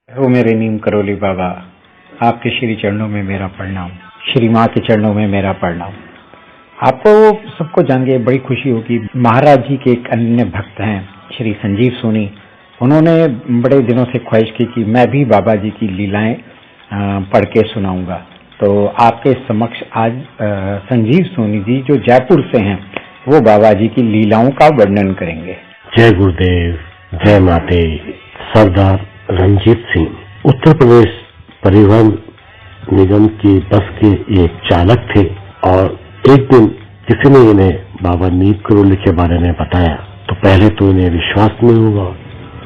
हो मेरे नीम करोली बाबा, आपके श्री चरणों में मेरा प्रणाम, श्री माँ के चरणों में मेरा प्रणाम। आपको सबको जान के बड़ी खुशी होगी, महाराज जी के एक अन्य भक्त हैं श्री संजीव सोनी। उन्होंने बड़े दिनों से ख्वाहिश की कि मैं भी बाबा जी की लीलाएं पढ़ के सुनाऊंगा। तो आपके समक्ष आज संजीव सोनी जी जो जयपुर से हैं वो बाबा जी की लीलाओं का वर्णन करेंगे। जय गुरुदेव, जय माते। सरदार रंजीत सिंह उत्तर प्रदेश परिवहन निगम की बस के एक चालक थे और एक दिन किसी ने इन्हें बाबा नीम करोली के बारे में बताया तो पहले तो इन्हें विश्वास नहीं हुआ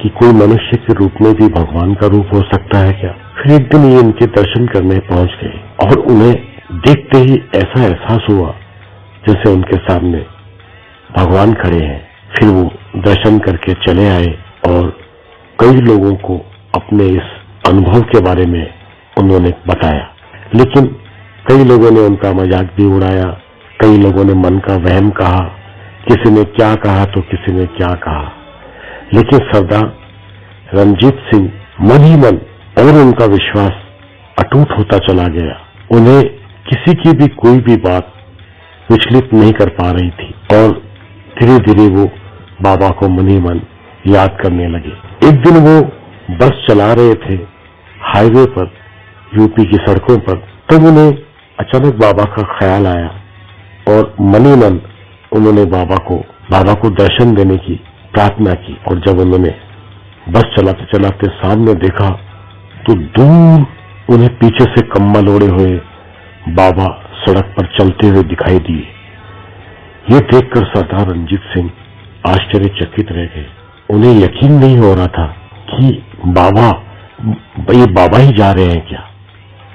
कि कोई मनुष्य के रूप में भी भगवान का रूप हो सकता है क्या। फिर एक दिन ये इनके दर्शन करने पहुंच गए और उन्हें देखते ही ऐसा एहसास हुआ जैसे उनके सामने भगवान खड़े हैं। फिर वो दर्शन करके चले आए और कई लोगों को अपने इस अनुभव के बारे में उन्होंने बताया, लेकिन कई लोगों ने उनका मजाक भी उड़ाया, कई लोगों ने मन का वहम कहा, किसी ने क्या कहा तो किसी ने क्या कहा। लेकिन सरदार रंजीत सिंह मन ही मन और उनका विश्वास अटूट होता चला गया। उन्हें किसी की भी कोई भी बात विचलित नहीं कर पा रही थी और धीरे धीरे वो बाबा को मन ही मन याद करने लगे। एक दिन वो बस चला रहे थे हाईवे पर, यूपी की सड़कों पर, तब उन्हें अचानक बाबा का ख्याल आया और मन ही मन उन्होंने बाबा को दर्शन देने की प्रार्थना की। और जब उन्होंने बस चलाते चलाते सामने देखा तो दूर उन्हें पीछे से कम्बल ओढ़े हुए बाबा सड़क पर चलते हुए दिखाई दिए। ये देखकर सरदार रंजीत सिंह आश्चर्यचकित रह गए। उन्हें यकीन नहीं हो रहा था कि ये बाबा ही जा रहे हैं क्या।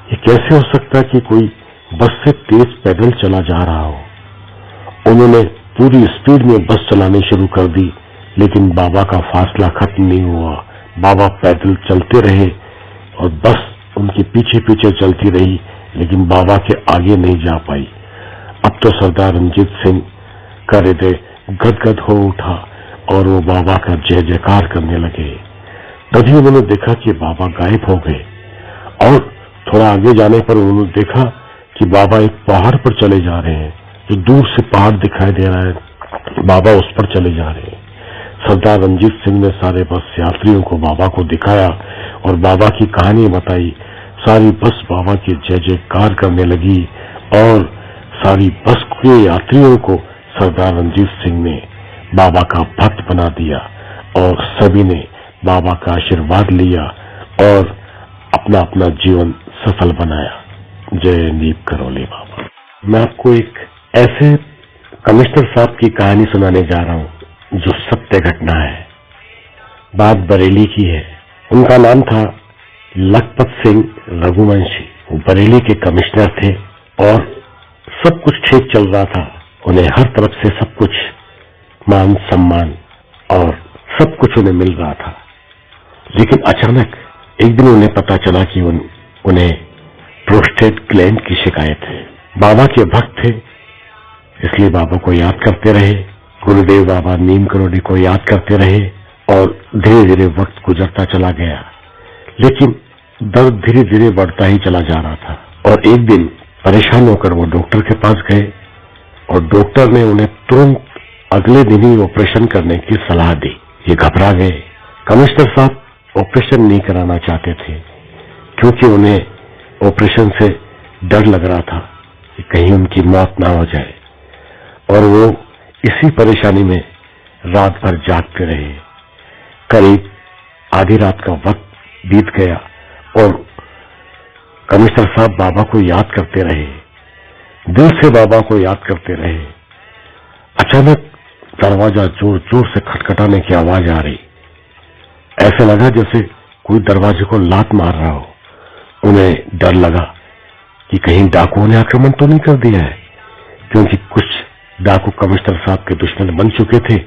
ये कैसे हो सकता है कि कोई बस से तेज पैदल चला जा रहा हो। उन्होंने पूरी स्पीड में बस चलानी शुरू कर दी, लेकिन बाबा का फासला खत्म नहीं हुआ। बाबा पैदल चलते रहे और बस उनके पीछे पीछे चलती रही, लेकिन बाबा के आगे नहीं जा पाई। अब तो सरदार रंजीत सिंह का हृदय गदगद हो उठा और वो बाबा का जय जयकार करने लगे। तभी उन्होंने देखा कि बाबा गायब हो गए और थोड़ा आगे जाने पर उन्होंने देखा कि बाबा एक पहाड़ पर चले जा रहे हैं। जो दूर से पहाड़ दिखाई दे रहा है, बाबा उस पर चले जा रहे हैं। सरदार रंजीत सिंह ने सारे बस यात्रियों को बाबा को दिखाया और बाबा की कहानी बताई। सारी बस बाबा की जय जयकार करने लगी और सारी बस के यात्रियों को सरदार रंजीत सिंह ने बाबा का भक्त बना दिया और सभी ने बाबा का आशीर्वाद लिया और अपना अपना जीवन सफल बनाया। जय नीम करोली बाबा। मैं आपको एक ऐसे कमिश्नर साहब की कहानी सुनाने जा रहा हूं जो सत्य घटना है। बात बरेली की है। उनका नाम था लखपत सिंह रघुवंशी। वो बरेली के कमिश्नर थे और सब कुछ ठीक चल रहा था। उन्हें हर तरफ से सब कुछ मान सम्मान और सब कुछ उन्हें मिल रहा था। लेकिन अचानक एक दिन उन्हें पता चला कि उन्हें प्रोस्टेट ग्लैंड की शिकायत है। बाबा के भक्त थे, इसलिए बाबा को याद करते रहे, गुरुदेव बाबा नीम करोली को याद करते रहे और धीरे धीरे वक्त गुजरता चला गया। लेकिन दर्द धीरे धीरे बढ़ता ही चला जा रहा था और एक दिन परेशान होकर वो डॉक्टर के पास गए और डॉक्टर ने उन्हें तुरंत अगले दिन ही ऑपरेशन करने की सलाह दी। ये घबरा गए। कमिश्नर साहब ऑपरेशन नहीं कराना चाहते थे क्योंकि उन्हें ऑपरेशन से डर लग रहा था कि कहीं उनकी मौत ना हो जाए और वो इसी परेशानी में रात भर जागते रहे। करीब आधी रात का वक्त बीत गया और कमिश्नर साहब बाबा को याद करते रहे, दिल से बाबा को याद करते रहे। अचानक दरवाजा जोर जोर से खटखटाने की आवाज आ रही। ऐसा लगा जैसे कोई दरवाजे को लात मार रहा हो। उन्हें डर लगा कि कहीं डाकुओं ने आक्रमण तो नहीं कर दिया है, क्योंकि कुछ डाकू कमिश्नर साहब के दुश्मन बन चुके थे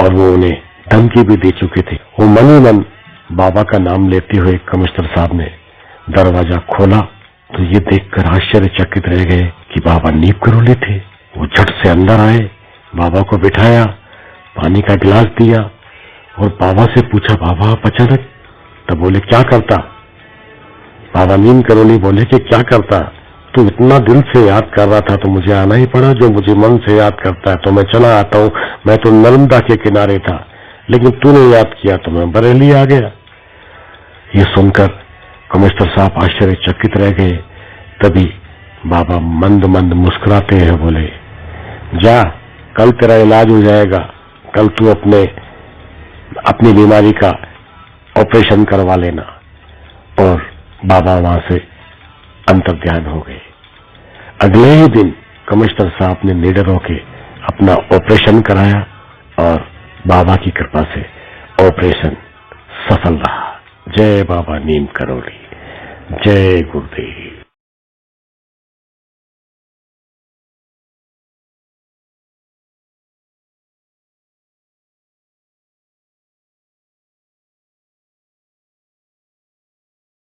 और वो उन्हें धमकी भी दे चुके थे। वो मन ही मन बाबा का नाम लेते हुए कमिश्नर साहब ने दरवाजा खोला तो ये देखकर आश्चर्यचकित रह गए कि बाबा नीम करोली थे। वो झट से अंदर आए, बाबा को बिठाया, पानी का गिलास दिया और बाबा से पूछा, बाबा आप अचानक तब बोले क्या करता? बाबा नीम करोली बोले कि क्या करता? तू इतना दिल से याद कर रहा था तो मुझे आना ही पड़ा। जो मुझे मन से याद करता है तो मैं चला आता हूँ। मैं तो नर्मदा के किनारे था, लेकिन तूने याद किया तो मैं बरेली आ गया। ये सुनकर कमिश्नर साहब आश्चर्यचकित रह गए। तभी बाबा मंद मंद मुस्कुराते हैं बोले, जा, कल तेरा इलाज हो जाएगा। कल तू अपनी बीमारी का ऑपरेशन करवा लेना। और बाबा वहां से अंतर्ध्यान हो गए। अगले ही दिन कमिश्नर साहब ने निडर होके अपना ऑपरेशन कराया और बाबा की कृपा से ऑपरेशन सफल रहा। जय बाबा नीम करोली, जय गुरुदेव।